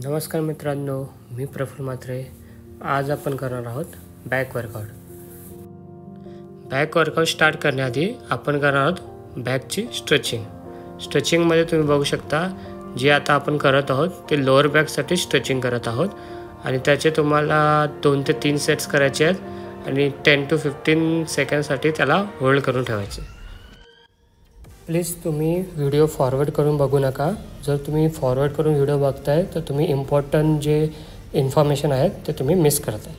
नमस्कार मित्रांनो, मी प्रफुल्ल म्हात्रे. आज आपण करणार आहोत back workout. Back workout start करण्याआधी आपण करणार आहोत बॅकची स्ट्रेचिंग. स्ट्रेचिंगमध्ये तुम्ही बघू शकता जे आता आपण करत आहोत ते लोअर बॅकसाठी स्ट्रेचिंग करत आहोत आणि त्याचे तुम्हाला 2 ते 3 सेट्स करायचे आहेत आणि 10 to 15 सेकंडसाठी त्याला होल्ड करून ठेवायचे. प्लीज तुम्ही व्हिडिओ फॉरवर्ड करून बघू नका. जर तुम्ही फॉरवर्ड करून व्हिडिओ बघताय तर तुम्ही इम्पॉर्टंट जे इन्फॉर्मेशन आहेत ते तुम्ही मिस करताय.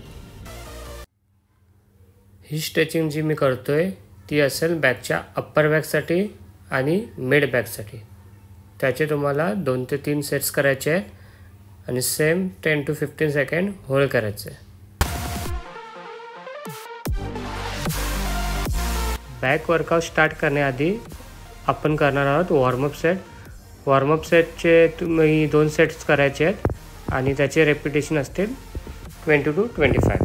ही स्ट्रेचिंग जी मी करतोय ती असेल बॅकच्या अप्पर बॅकसाठी आणि मिड बॅकसाठी. त्याचे तुम्हाला 2 ते 3 सेट्स करायचे आहेत आणि सेम 10 to 15 सेकंड होल्ड करायचे. बॅक वर्कआउट स्टार्ट करण्याआधी आपण करणार आहोत वॉर्मअप सेट. वॉर्मअप सेटचे तुम्ही 2 सेट्स करायचे आहेत आणि त्याचे रेपिटेशन असतील 20 to 25.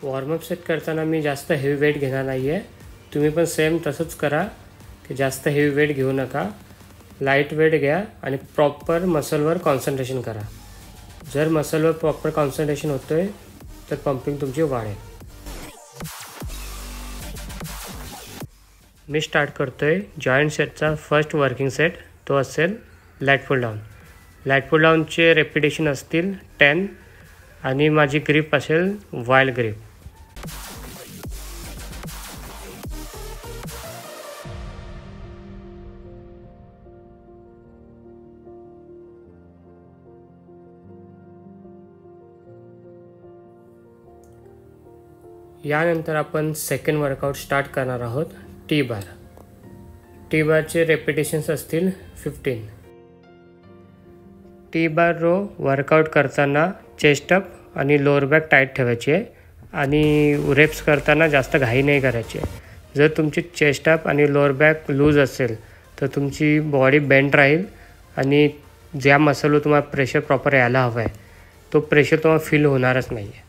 वॉर्मअप सेट करताना मी जास्त हेवी वेट घेणार नाही आहे. तुम्ही पण सेम तसंच करा की जास्त हेवी वेट घेऊ नका. लाईट वेट घ्या आणि प्रॉपर मसलवर कॉन्सन्ट्रेशन करा. जर मसलवर प्रॉपर कॉन्सन्ट्रेशन होतं आहे तर पंपिंग तुमची वाढेल. मी स्टार्ट करतो आहे जॉईंट सेटचा फर्स्ट वर्किंग सेट. तो असेल लॅट पुल डाऊन. लॅट पुल डाऊनचे रेपिटेशन असतील 10 आणि माझी ग्रिप असेल वाइल्ड ग्रिप. यानंतर आपण सेकंड वर्कआउट स्टार्ट करणार आहोत टी बार. टी बारचे रेपिटेशन्स असतील 15. टी बार रो वर्कआउट करताना चेस्ट अप आणि लोअर बॅक टाईट ठेवायची आहे आणि रेप्स करताना जास्त घाई नाही करायची आहे. जर तुमची चेस्ट अप आणि लोअर बॅक लूज असेल तर तुमची बॉडी बेंड राहील आणि ज्या मसलवर तुम्हाला प्रेशर प्रॉपर यायला हवं आहे तो प्रेशर तुम्हाला फील होणारच नाही आहे.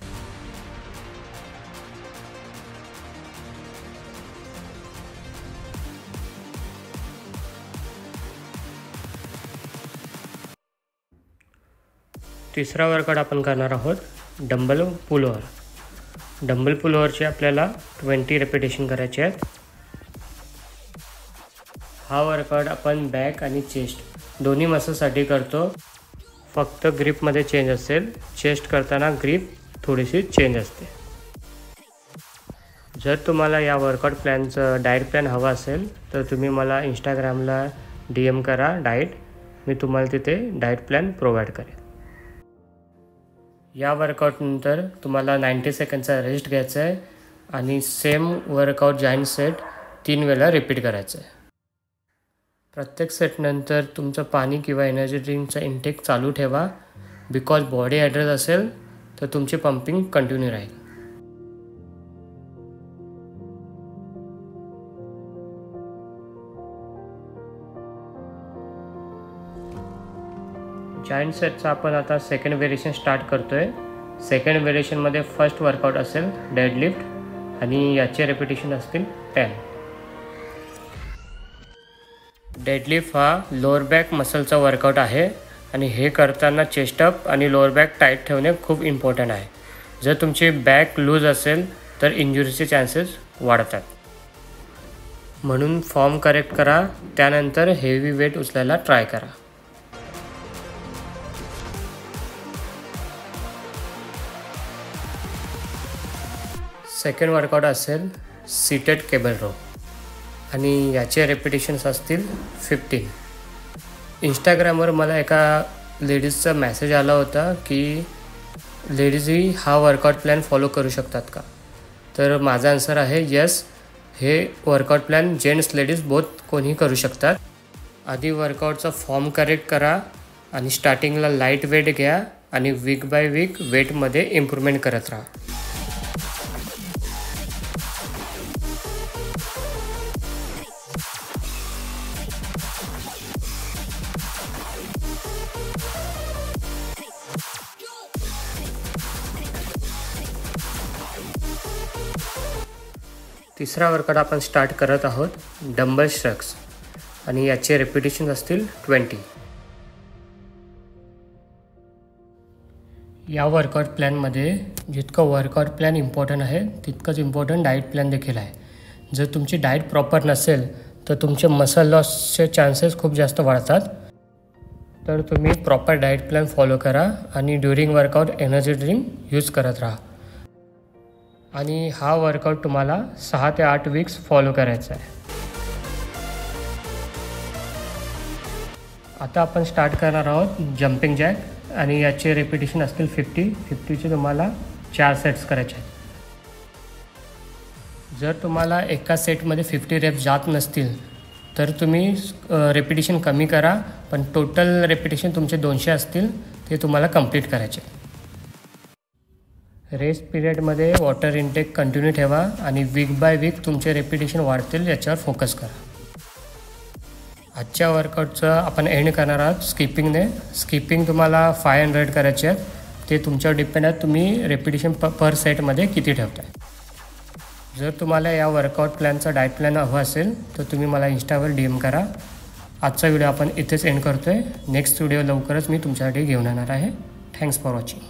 तिसरा वर्कआउट आपण करणार आहोत डंबल पुल ओव्हर. डंबल पुल ओव्हरचे आपल्याला 20 रेपिटेशन करायचे आहेत. हा वर्कआउट आपण बॅक आणि चेस्ट दोन्ही मसलसाठी करतो. फक्त ग्रिपमध्ये चेंज असेल. चेस्ट करताना ग्रिप थोडीशी चेंज असते. जर तुम्हाला या वर्कआउट प्लॅनचं डाएट प्लॅन हवा असेल तर तुम्ही मला इंस्टाग्रामला DM करा डाएट. मी तुम्हाला तिथे डाएट प्लॅन प्रोव्हाइड करेन. या वर्कआउटनंतर तुम्हाला 90 सेकंडचा रेस्ट घ्यायचा आहे आणि सेम वर्कआउट जॉईंट सेट 3 वेळा रिपीट करायचं आहे. प्रत्येक सेटनंतर तुमचं पाणी किंवा एनर्जी ड्रिंकचा इंटेक चालू ठेवा. बिकॉज बॉडी हायड्रेट असेल तर तुमची पंपिंग कंटिन्यू राहील. जॉईंट सेटचा आपण आता सेकंड व्हेरिएशन स्टार्ट करतो आहे. सेकंड व्हेरिएशनमध्ये फर्स्ट वर्कआउट असेल डेडलिफ्ट आणि याचे रेपिटेशन असतील 10. डेडलिफ्ट हा लोअर बॅक मसलचा वर्कआउट आहे आणि हे करताना चेस्टअप आणि लोअर बॅक टाईट ठेवणे खूप इम्पॉर्टंट आहे. जर तुमची बॅक लूज असेल तर इंजुरीचे चान्सेस वाढतात. म्हणून फॉर्म करेक्ट करा. त्यानंतर हेवी वेट उचलायला ट्राय करा. सेकंड वर्कआउट असेल सीटेड केबल रो आणि याचे रेपिटेशन्स असतील 15. इंस्टाग्रामवर मला एका लेडीजचा मेसेज आला होता की लेडीजही हा वर्कआउट प्लॅन फॉलो करू शकतात का. तर माझा आन्सर आहे येस. हे workout plan gents ladies both कोणीही करू शकतात. आधी वर्कआउटचा फॉर्म करेक्ट करा आणि स्टार्टिंगला लाईट वेट घ्या आणि वीक बाय वीक वेटमध्ये इम्प्रूव्हमेंट करत राहा. तिसरा वर्कआउट आपण स्टार्ट करत आहोत डंबल स्ट्रक्स आणि याचे रेपिटेशन असतील 20. या वर्कआउट प्लॅनमध्ये जितकं वर्कआउट प्लॅन इम्पॉर्टंट आहे तितकंच इम्पॉर्टंट डाएट प्लॅन देखील आहे। जर तुमची डाएट प्रॉपर नसेल तर तुमचे मसल लॉसचे चान्सेस खूप जास्त वाढतात। तर तुम्ही प्रॉपर डाएट प्लॅन फॉलो करा आणि during workout energy drink use करत राहा। आणि हा वर्कआउट तुम्हाला 6 ते 8 वीक्स फॉलो करायचा आहे। आता आपण स्टार्ट करणार आहोत जंपिंग जॅक आणि याचे रेपिटेशन असतील 50चे तुम्हाला 4 सेट्स करायचे आहेत। जर तुम्हाला एका सेटमध्ये 50 रेप्स जात नसतील तर तुम्ही रेपिटेशन कमी करा, पण टोटल रेपिटेशन तुमचे 200 असतील ते तुम्हाला कंप्लीट करायचे। रेस्ट पिरियडमध्ये वॉटर इनटेक कंटिन्यू ठेवा आणि वीक बाय वीक तुमचे रेपिटेशन वाढतील याच्यावर फोकस करा। आजच्या वर्कआउटचं आपण एंड करणार आहोत स्किपिंगने। स्किपिंग तुम्हाला 500 करायचे आहेत, ते तुमच्यावर डिपेंड आहे तुम्ही रेपिटेशन पर सेटमध्ये किती ठेवताय। जर तुम्हाला या वर्कआउट प्लॅनचा डाएट प्लॅन हवा असेल तर तुम्ही मला इंस्टावर DM करा। आजचा व्हिडिओ आपण इथेच एंड करतो आहे। नेक्स्ट व्हिडिओ लवकरच मी तुमच्यासाठी घेऊन येणार आहे। Thanks for watching.